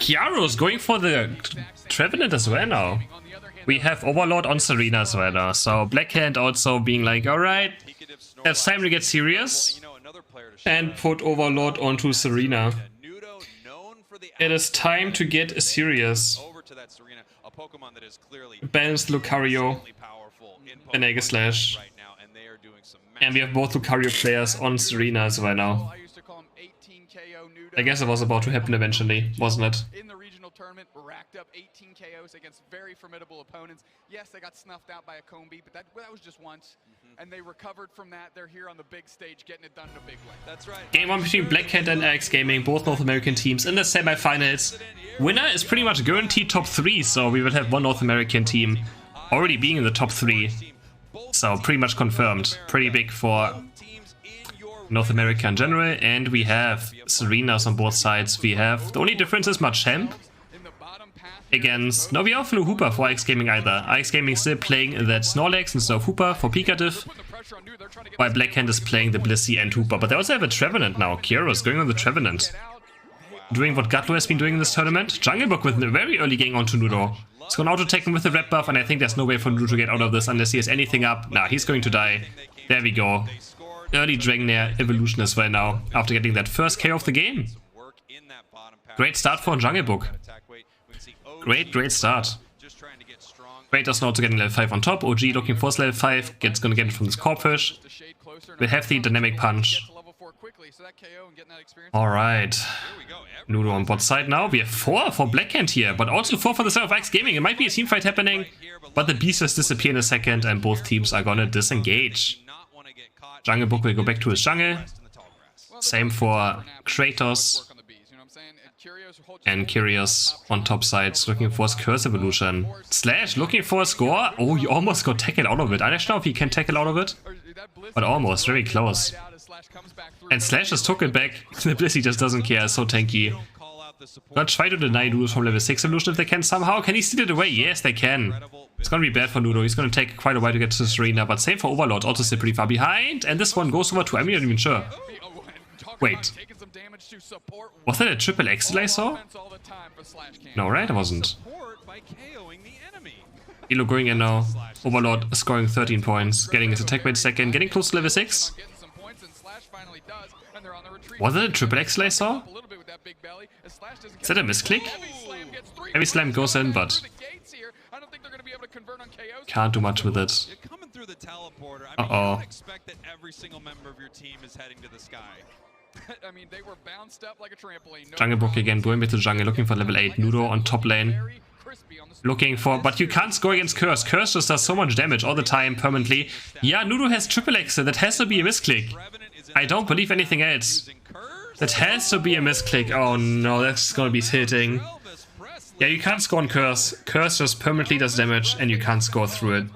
CrisHeroes going for the BlvkHvnd as well now. We have Overlord on Serena as well now. So BlvkHvnd also being like, alright, it's time to get serious and put Overlord onto Serena. It is time to get serious. Bans Lucario and Aegislash. And we have both Lucario players on Serena as well now. I guess it was about to happen eventually, wasn't it? In the regional tournament, racked up 18 KOs against very formidable opponents. Yes, they got snuffed out by a Combi, but that was just once. And they recovered from that. They're here on the big stage, getting it done in a big way. That's right. Game 1 between BlvkHvnd and RX Gaming, both North American teams in the semifinals. Winner is pretty much guaranteed top 3, so we will have one North American team already being in the top 3. So pretty much confirmed. Pretty big for North America in general, and we have Serenas on both sides. We have, the only difference is Machamp against, no, we have no Hooper for RX Gaming either. RX Gaming still playing that SNORLAX instead of Hooper for BlvkHvnd, while BlvkHvnd is playing the Blissey and Hooper. But they also have a BlvkHvnd now. CrisHeroes going on the BlvkHvnd, doing what Gatlo has been doing in this tournament. Junglebook with a very early game onto Nudo. He's going to auto-take him with the red buff, and I think there's no way for Nudo to get out of this unless he has anything up. Nah, he's going to die. There we go. Early Dragonair evolution as well now, after getting that first KO of the game. Great start for Junglebook. Great start. Great does now to getting level 5 on top. OG looking for level 5, gonna get it from this Corpfish. We have the Dynamic Punch. Alright. Nudo on bot side now. We have 4 for BlvkHvnd here, but also 4 for the side of RX Gaming. It might be a team fight happening, but the beast has disappeared in a second, and both teams are gonna disengage. Junglebook will go back to his jungle. Same for Kratos. And CrisHeroes on top sides looking for his Curse Evolution. Slash looking for a score. Oh, he almost got tackled out of it. I don't know if he can tackle out of it, but almost. Very close. And Slash just took it back. The Blissey just doesn't care. It's so tanky. Gonna try to deny Nudo from level 6 evolution if they can somehow. Can he steal it away? Yes, they can. It's gonna be bad for Nudo. He's gonna take quite a while to get to Serena, but same for Overlord. Also still pretty far behind. And this one goes over to, I'm not even sure. Wait. Was that a triple X I saw? No, right? It wasn't. Elo going in now. Overlord scoring 13 points. Getting his attack rate second. Getting close to level 6. Was it a triple X I saw? Is that a misclick? Heavy Slam goes in, but can't do much with it. Uh-oh. Junglebook again, going with the jungle, looking for level 8. Nudo on top lane. Looking for, but you can't score against Curse. Curse just does so much damage all the time, permanently. Yeah, Nudo has triple X, that has to be a misclick. I don't believe anything else. That has to be a misclick. Oh no, that's gonna be hitting. Yeah, you can't score on Curse. Curse just permanently does damage and you can't score through it.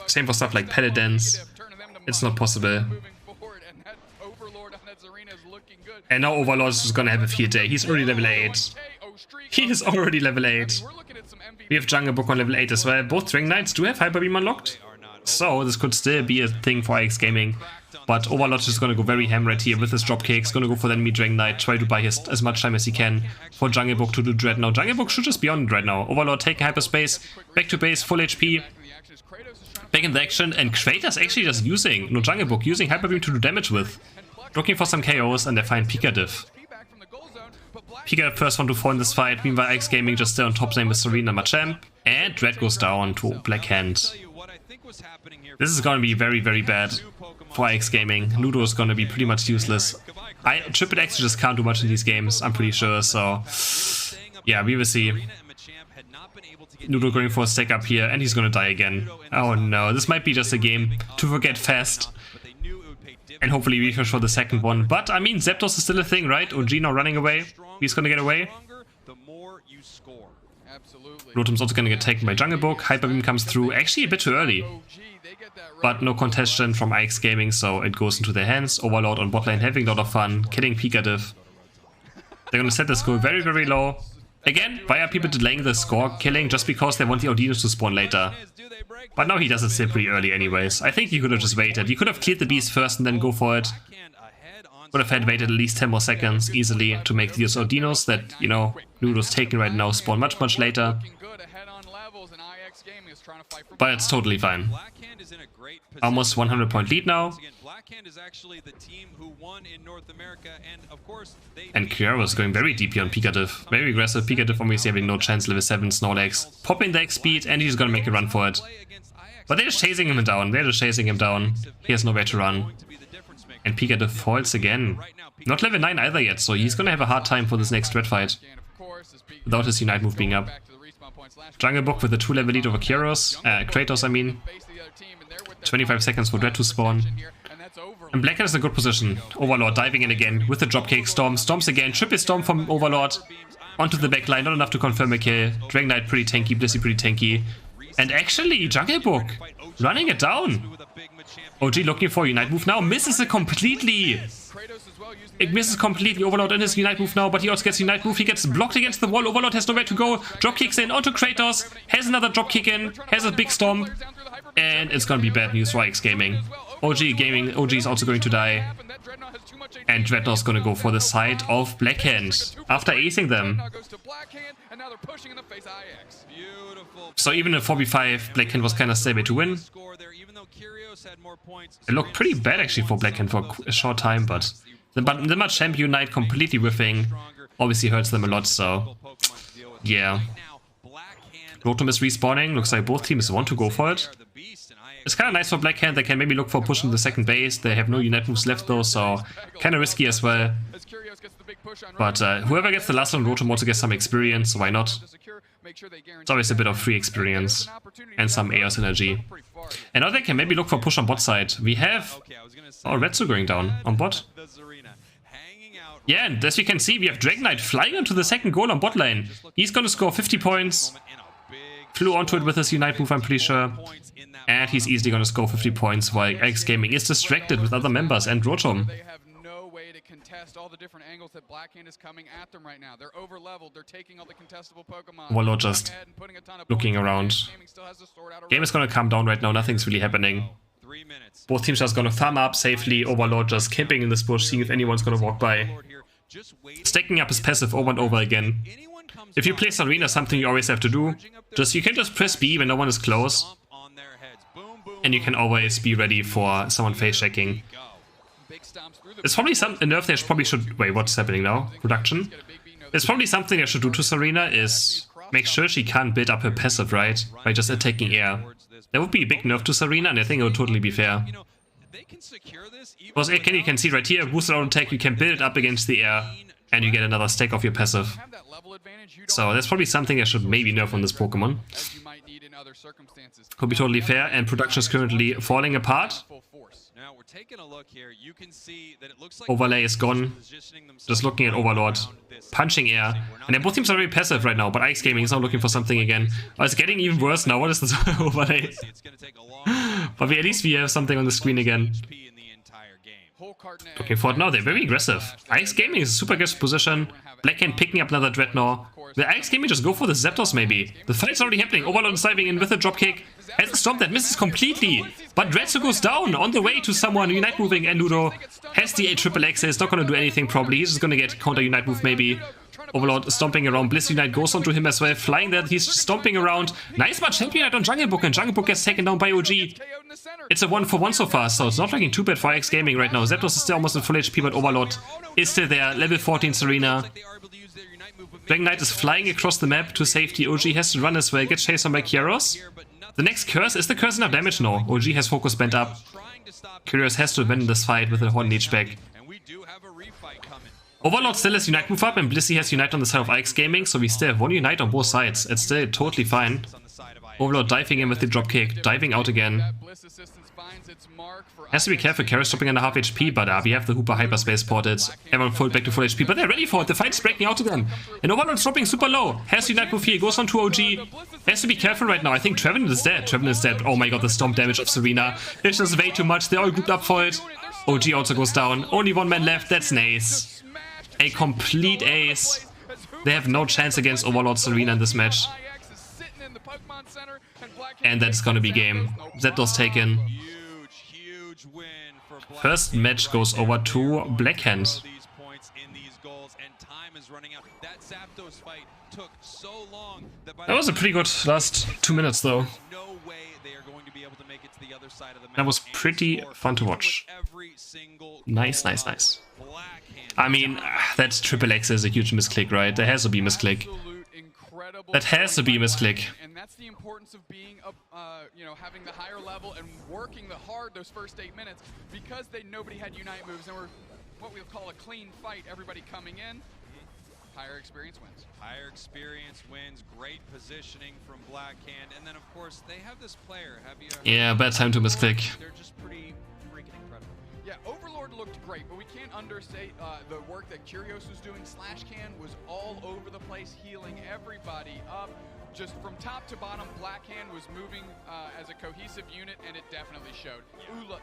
Same for stuff like Paladins. It's not possible. And now Overlord is just gonna have a field day. He's already level 8. He is already level 8. We have Junglebook on level 8 as well. Both Dragon Knights do have Hyper Beam unlocked, so this could still be a thing for RX Gaming. But Overlord is going to go very ham right here with his dropkicks. Going to go for the enemy Dragon Knight. Try to buy as much time as he can for Junglebook to do Dread now. Junglebook should just be on Dread now. Overlord taking hyperspace. Back to base. Full HP. Back in the action. And Kratos actually just using, no, Junglebook using Hyper Beam to do damage with. Looking for some KOs, and they find BlvkHvnd. BlvkHvnd first one to fall in this fight. Meanwhile, RX Gaming just still on top lane with Serena Machamp. And Dread goes down to BlvkHvnd. This is going to be very bad for RX Gaming. Nudo is going to be pretty much useless. Triple X just can't do much in these games, I'm pretty sure, so yeah, we will see. Nudo going for a stack up here, and he's going to die again. Oh no, this might be just a game to forget fast. And hopefully refresh for the second one. But I mean, Zapdos is still a thing, right? OG now running away. He's going to get away. Rotom's also going to get taken by Junglebook. Hyper Beam comes through. Actually a bit too early. But no contestation from RX Gaming, so it goes into their hands. Overlord on bot lane having a lot of fun, killing BlvkHvnd. They're going to set the score very low. Again, why are people delaying the score killing just because they want the Audinos to spawn later? But now he does it still pretty early anyways. I think he could have just waited. He could have cleared the beast first and then go for it. Would have had waited at least 10 more seconds easily to make these Ordinos that, you know, Ludo's taking right now spawn much, much later. But it's totally fine. Almost 100 point lead now. And CrisHeroes is going very deep here on Pikatif. Very aggressive. Pikatif obviously having no chance, level 7 SNORLAX. Popping the X speed and he's gonna make a run for it. But they're just chasing him down. They're just chasing him down. He has nowhere to run. And Pikatif falls again. Not level 9 either yet, so he's gonna have a hard time for this next Dread fight. Without his Unite move being up. Jungle Book with a 2-level lead over Kratos, I mean. 25 seconds for Dread to spawn. And BlvkHvnd is in a good position. Overlord diving in again with the dropkick. Stomps again. Triple Stomp from Overlord. Onto the backline. Not enough to confirm a kill. Dragon Knight pretty tanky. Blissey pretty tanky. And actually, Jungle Book running it down. OG looking for a Unite move now. Misses it completely. It misses completely. Overlord in his Unite move now, but he also gets Unite move. He gets blocked against the wall. Overlord has nowhere to go. Drop kicks in onto Kratos. Has another drop kick in. Has a big stomp. And it's gonna be bad news for X Gaming. OG is also going to die. And Dreadnought's gonna go for the side of BlvkHvnd after acing them. So even in 4v5, BlvkHvnd was kind of stable to win. It looked pretty bad actually for BlvkHvnd for a short time, but the Machamp Unite completely whiffing obviously hurts them a lot, so yeah. Rotom is respawning, looks like both teams want to go for it. It's kind of nice for BlvkHvnd, they can maybe look for pushing the second base. They have no Unite moves left though, so kind of risky as well. But whoever gets the last one, Rotom also gets some experience, so why not? It's always a bit of free experience and some Eos energy. And now they can maybe look for push on bot side. We have... Oh, Retsu going down on bot. Yeah, and as we can see, we have Dragon Knight flying into the second goal on bot lane. He's gonna score 50 points. Flew onto it with his Unite move, I'm pretty sure. And he's easily gonna score 50 points while X Gaming is distracted with other members and Rotom. All the different angles that BlvkHvnd is coming at them right now. They're over leveled. They're taking all the contestable Pokemon. Warlord just looking around. Game is gonna calm down right now. Nothing's really happening. Both teams just gonna farm up safely. Overlord just camping in this bush, seeing if anyone's gonna walk by. Stacking up his passive over and over again. If you play Serena, something you always have to do. You can just press B when no one is close. And you can always be ready for someone face checking. It's probably a nerf they probably should... Wait, what's happening now? Production? It's probably something they should do to Serena is make sure she can't build up her passive, right? By just attacking air. That would be a big nerf to Serena, and I think it would totally be fair. Because you can see right here, boosted auto attack, you can build it up against the air, and you get another stack of your passive. So that's probably something I should maybe nerf on this Pokemon. Could be totally fair, and production is currently falling apart. Overlay is gone. Just looking at Overlord. Punching air. And then both teams are very passive right now, but X Gaming is now looking for something again. Oh, it's getting even worse now. What is this overlay? But at least we have something on the screen again. Looking for it now. They're very aggressive. X Gaming is a super aggressive position. BlvkHvnd picking up another Dreadnought. Will X Gaming just go for the Zapdos maybe? The fight's already happening. Overlord is diving in with a dropkick. Has a stomp that misses completely. But Retsu goes down on the way to someone. Unite moving, and Ludo has the triple X. It's not going to do anything probably. He's just going to get counter Unite move maybe. Overlord stomping around. Bliss Unite goes onto him as well. Flying there. He's stomping around. Nice Machamp Unite on Jungle Book, and Jungle Book gets taken down by OG. It's a 1-for-1 so far, so it's not looking too bad for X Gaming right now. Zapdos is still almost in full HP, but Overlord is still there. Level 14 Serena. Dragon Knight is flying across the map to safety. OG has to run as well. Gets chased on by CrisHeroes. The next curse. Is the curse enough damage? No. OG has focus bent up. CrisHeroes has to win this fight with a Horn Leech back. Overlord still has Unite move up, and Blissey has Unite on the side of X Gaming, so we still have one Unite on both sides. It's still totally fine. Overlord diving in with the dropkick, diving out again. Has to be careful, Kara stopping under half HP, but we have the Hooper Hyperspace ported. Everyone full back to full HP, but they're ready for it. The fight's breaking out again. And Overlord dropping super low. Has Unite move here, goes on to OG. Has to be careful right now. I think TreVeND is dead. TreVeND is dead. Oh my god, the stomp damage of Serena. It's just way too much. They're all grouped up for it. OG also goes down. Only one man left. That's an ace. A complete ace. They have no chance against Overlord Serena in this match. And that's gonna be game. Zapdos taken. First match goes over to BlvkHvnd. That was a pretty good last 2 minutes though. That was pretty fun to watch. Nice, nice, nice. I mean, that triple X is a huge misclick, right? There has to be misclick. That has to be misclick. And that's the importance of being, you know, having the higher level and working the hard those first 8 minutes, because nobody had unite moves and were what we'll call a clean fight. Everybody coming in. Higher experience wins. Higher experience wins. Great positioning from BlvkHvnd, and then of course they have this player. Have you? Yeah, bad time to misclick. They're just pretty freaking incredible. Yeah, Overlord looked great, but we can't understate the work that CrisHeroes was doing. SlashCan was all over the place, healing everybody up. Just from top to bottom, BlvkHvnd was moving as a cohesive unit, and it definitely showed. Elo,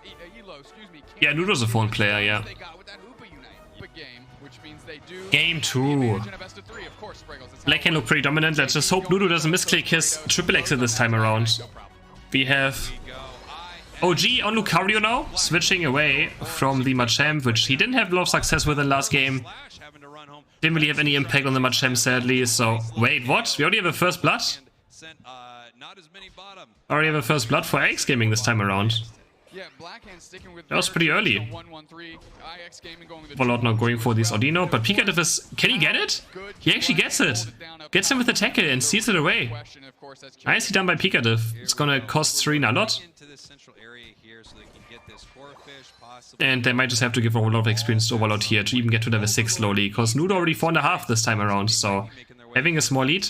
excuse me. Yeah, Nudo's a phone player, yeah. They got with that Hoopa unite. Game, which means they do Game 2. BlvkHvnd look pretty dominant. Let's just hope Nudo doesn't misclick his triple exit this time around. We have OG on Lucario now, switching away from the Machamp, which he didn't have a lot of success with in last game. Didn't really have any impact on the Machamp, sadly. So, wait, what? We already have a first blood? Already have a first blood for X Gaming this time around. Yeah, BlvkHvnd sticking with that was pretty early. Overlord now going for this Audino, but PKDiff is... Can he get it? He actually gets it. Gets him with the tackle and steals it away. Nicely done by PKDiff. It's gonna cost Serena a lot. And they might just have to give a whole lot of experience to Overlord here to even get to level 6 slowly, because Nudo already 4.5 this time around, so having a small lead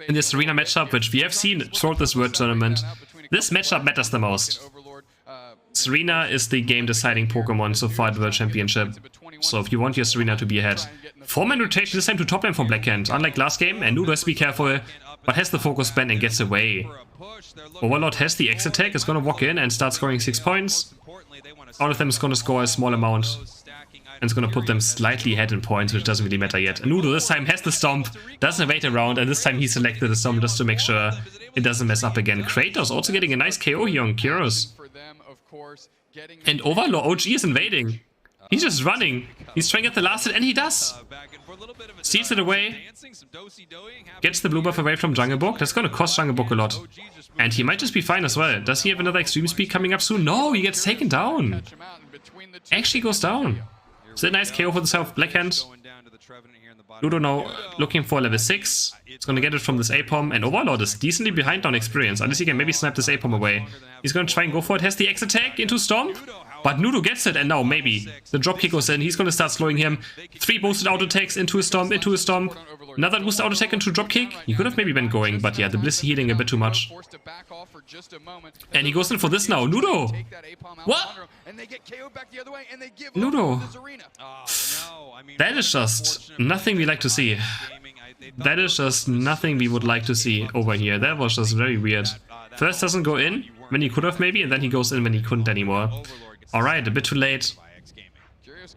in this arena matchup, which we have seen throughout this World Tournament, this matchup matters the most. Serena is the game-deciding Pokemon so far at the World Championship, so if you want your Serena to be ahead. 4-man rotation this time to top lane from BlvkHvnd, unlike last game, and Nudo has to be careful, but has the focus band and gets away. Overlord has the X attack, is gonna walk in and start scoring 6 points. All of them is gonna score a small amount, and it's gonna put them slightly ahead in points, which doesn't really matter yet. And Nudo this time has the Stomp, doesn't wait around, and this time he selected the Stomp just to make sure it doesn't mess up again. Kratos also getting a nice KO here on CrisHeroes. And Overlord OG is invading. He's just running. He's trying to get the last hit, and he does. Steals it away. Gets the blue buff away from Jungle Book. That's gonna cost Jungle Book a lot. And he might just be fine as well. Does he have another extreme speed coming up soon? No, he gets taken down. Actually goes down. It's a nice KO for the self BlvkHvnd. Nudo now looking for level 6. He's gonna get it from this A-Pom, and Overlord is decently behind on experience, unless he can maybe snipe this A-Pom away. He's gonna try and go for it, has the X attack into Stomp, but Nudo gets it, and now maybe the dropkick goes in. He's gonna start slowing him. 3 boosted auto attacks into a Stomp, Another boosted auto attack into dropkick. He could have maybe been going, but yeah, the Bliss healing a bit too much. And he goes in for this now. Nudo! What? Nudo! That is just nothing we like to see. That is just nothing we would like to see over here. That was just very weird. First doesn't go in when he could have maybe, and then he goes in when he couldn't anymore. Alright, a bit too late.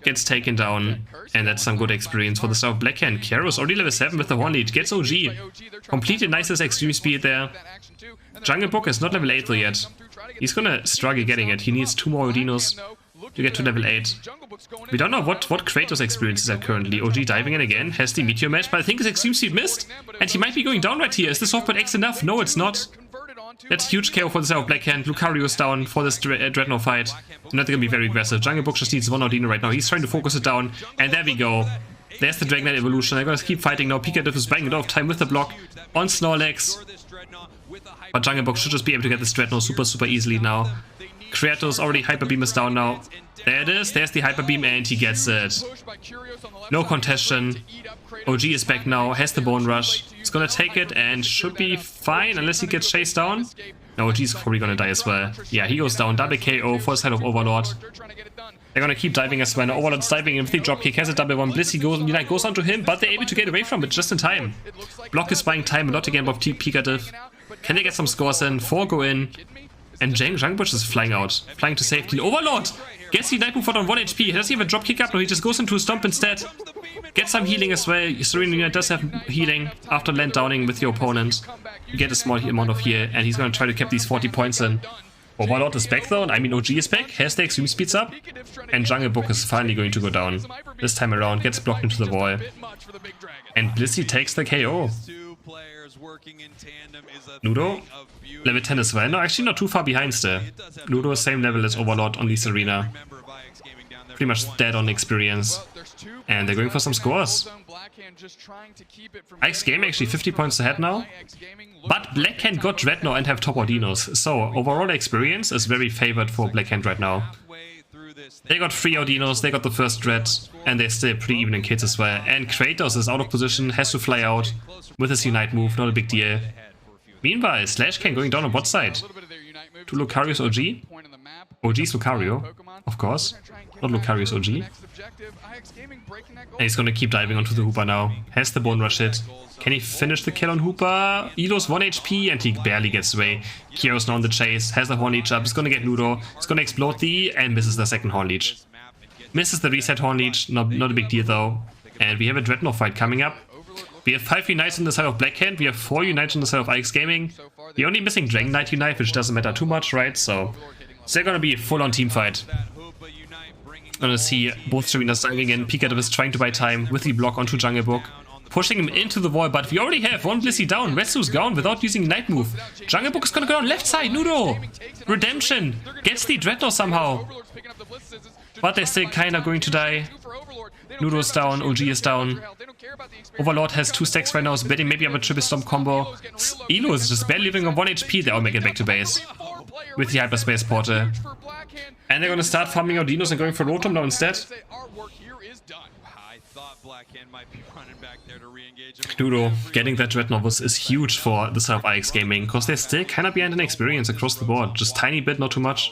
Gets taken down, and that's some good experience for the start of BlvkHvnd. CrisHeroes already level 7 with the one lead. Gets OG. Completely nicest extreme speed there. Jungle Book is not level 8 though yet. He's gonna struggle getting it. He needs 2 more Odinos to get to level 8. We don't know what Kratos experiences are currently. OG diving in again, has the Meteor Match, but I think his extreme speed missed, and he might be going down right here. Is the softball X enough? No, it's not. That's huge KO for the side of BlvkHvnd. Lucario is down for this Dreadnought fight. Not gonna be very aggressive. Jungle Book just needs 1 Audino right now. He's trying to focus it down, and there we go. There's the Dragonite evolution. They're gonna keep fighting now. PKDiff is buying a lot of time with the block on SNORLAX. But Jungle Book should just be able to get this Dreadnought super easily now. Kratos already Hyper Beam is down now. There it is. There's the Hyper Beam, and he gets it. No contestation. OG is back now. Has the Bone Rush. He's gonna take it and should be fine unless he gets chased down. No, OG is probably gonna die as well. Yeah, he goes down. Double KO for the side of Overlord. They're gonna keep diving as well. Now Overlord's diving in with the dropkick. Has a double one. Blissey goes onto him, but they're able to get away from it just in time. Block is buying time a lot again with PKDiff. Can they get some scores in? 4 go in. And Jungle Book is flying out. Flying to safety. Overlord gets the Night Move on 1 HP. Does he have a dropkick up? No, he just goes into a Stomp instead. Gets some healing as well. Serena does have healing after land downing with your opponent. You get a small amount of heal, and he's gonna try to keep these 40 points in. Overlord is back though, and I mean OG is back, has the extreme speeds up, and Jungle Book is finally going to go down. This time around, gets blocked into the wall. And Blissey takes the KO. Ludo, level 10 as well. No, actually not too far behind still. Ludo is same level as Overlord on this arena. Pretty much dead on experience. And they're going for some scores. Ike's Game actually 50 points ahead now. But BlvkHvnd got Dreadnought and have top Audinos. So overall experience is very favored for BlvkHvnd right now. They got 3 Audinos, they got the first Dread, and they're still pretty even in kills as well. And Kratos is out of position, has to fly out with his Unite move, not a big deal. Meanwhile, SLASHCAN going down on bot side. To Lucario's OG. OG's Lucario, of course. Not Lucario's OG. And he's gonna keep diving onto the Hooper now. Has the Bone Rush hit. Can he finish the kill on Hooper? Elo's 1 HP and he barely gets away. Kiero's now on the chase, has the Horn Leech up, he's gonna get Ludo, he's gonna explode the E and misses the second Horn Leech. Misses the reset Horn Leech, not a big deal though. And we have a Dreadnought fight coming up. We have 5 Unites on the side of BlvkHvnd, we have 4 Unites on the side of Ike's Gaming. We're only missing Dragon Knight Unite, which doesn't matter too much, right? So they're gonna be a full-on team fight. Gonna see both arenas diving in. PKW is trying to buy time with the block onto Jungle Book. Pushing him into the wall, but we already have one Blissey down. Resu's gone without using Night Move. Jungle Book is gonna go down left side. Nudo! Redemption! Gets the Dreadnought somehow. But they're still kinda going to die. Nudo is down, OG is down. Overlord has 2 stacks right now, is betting maybe have a triple stomp combo. Elo is just barely living on 1 HP. They all make it back to base. With the hyperspace portal. And they're gonna start farming Audinos and going for Rotom now instead. Ludo getting that Dreadnought is huge for the side of Ike's Gaming, because they're still kinda behind in experience across the board. Just tiny bit, not too much.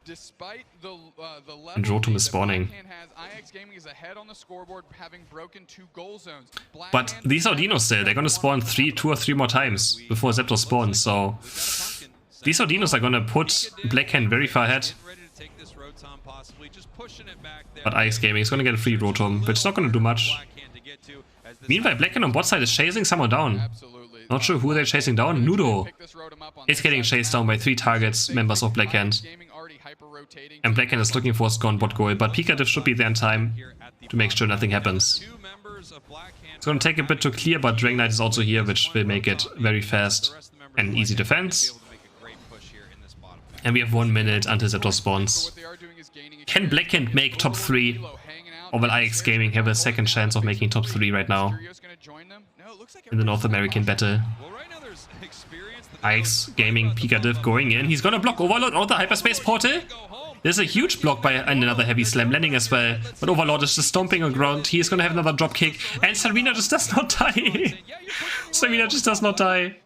And Rotom is spawning. But these Audinos still, they're gonna spawn 2 or 3 more times before Zapdos spawns, so these Audinos are gonna put BlvkHvnd very far ahead. But Ike's Gaming is gonna get a free Rotom, but it's not gonna do much. Meanwhile, BlvkHvnd on bot side is chasing someone down. Not sure who they're chasing down. Nudo is getting chased down by 3 targets, members of BlvkHvnd. And BlvkHvnd is looking for a scorn bot goal, but PKW should be there in time to make sure nothing happens. It's gonna take a bit to clear, but Dragon Knight is also here, which will make it very fast and easy defense. And we have 1 minute until Zapdos spawns. Can BlvkHvnd make top 3? Or will Ike's Gaming have a second chance of making top 3 right now? In the North American battle. Ike's Gaming, PKW going in. He's gonna block Overlord out the hyperspace portal. There's a huge block by another heavy slam landing as well. But Overlord is just stomping on ground. He is gonna have another drop kick. And Serena just does not die. Serena just does not die.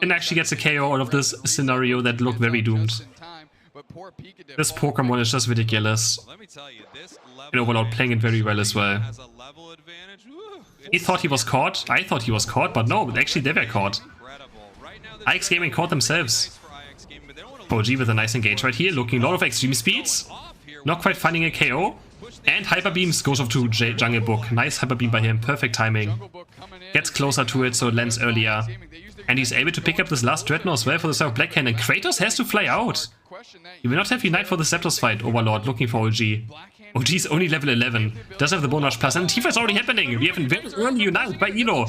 And actually gets a KO out of this scenario that looked very doomed. This Pokemon is just ridiculous. And Overlord playing it very well as well. He thought he was caught. I thought he was caught, but no, actually they were caught. Ike's Gaming caught themselves. OG with a nice engage right here, looking a lot of extreme speeds. Not quite finding a KO. And Hyper Beams goes off to Jungle Book. Nice Hyper Beam by him, perfect timing. Gets closer to it so it lands earlier. And he's able to pick up this last Dreadnought as well for the side of BlvkHvnd. And Kratos has to fly out. He will not have Unite for the Zapdos fight. Overlord looking for OG. OG's only level 11. Does have the Bone Rush plus. And Tifa is already happening. We have a very early Unite by Elo.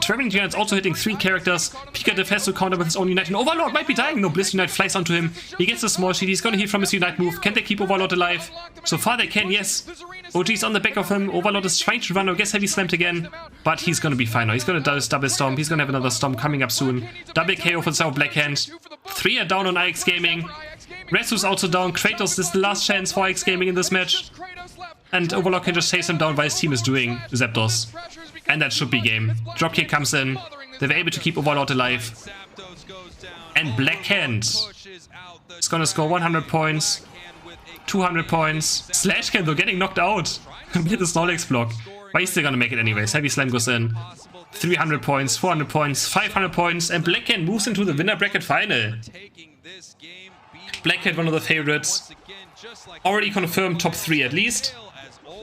Traveling Unite's also hitting 3 characters. PKW has to counter with his own Unite. And Overlord might be dying. No, Bliss Unite flies onto him. He gets a small shield. He's gonna heal from his Unite move. Can they keep Overlord alive? So far they can, yes. OG's on the back of him. Overlord is trying to run. I guess heavy slammed again. But he's gonna be fine now. He's gonna do his double stomp. He's gonna have another stomp coming up soon. Double KO for the side of BlvkHvnd. 3 are down on Ike's Gaming. Resu's also down. Kratos is the last chance for Ike's Gaming in this match. And Overlord can just chase him down while his team is doing Zapdos. And that should be game. Dropkick comes in. They were able to keep Overlord alive. And BlvkHvnd is gonna score 100 points. 200 points. SLASHCAN though getting knocked out with the SNORLAX block. But he's still gonna make it anyways. Heavy Slam goes in. 300 points, 400 points, 500 points. And BlvkHvnd moves into the winner bracket final. BlvkHvnd, one of the favorites. Already confirmed top 3 at least.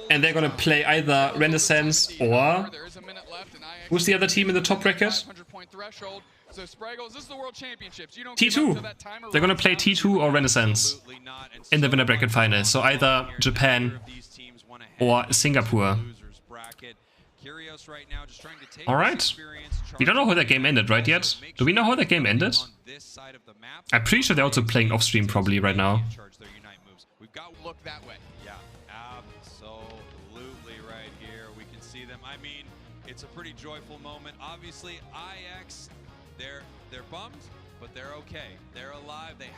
And they're gonna play either Renaissance or... Who's the other team in the top bracket? So Spraggles, this is the World Championships. You don't T2. They're gonna play T2 or Renaissance in the winner bracket final. So either Japan or Singapore. Alright. We don't know how that game ended, right, yet? Do we know how that game ended? I'm pretty sure they're also playing off-stream probably right now. We've got to look that way. Yeah, absolutely right here. We can see them. I mean, it's a pretty joyful moment. Obviously, IX, they're bummed, but they're okay. They're alive. They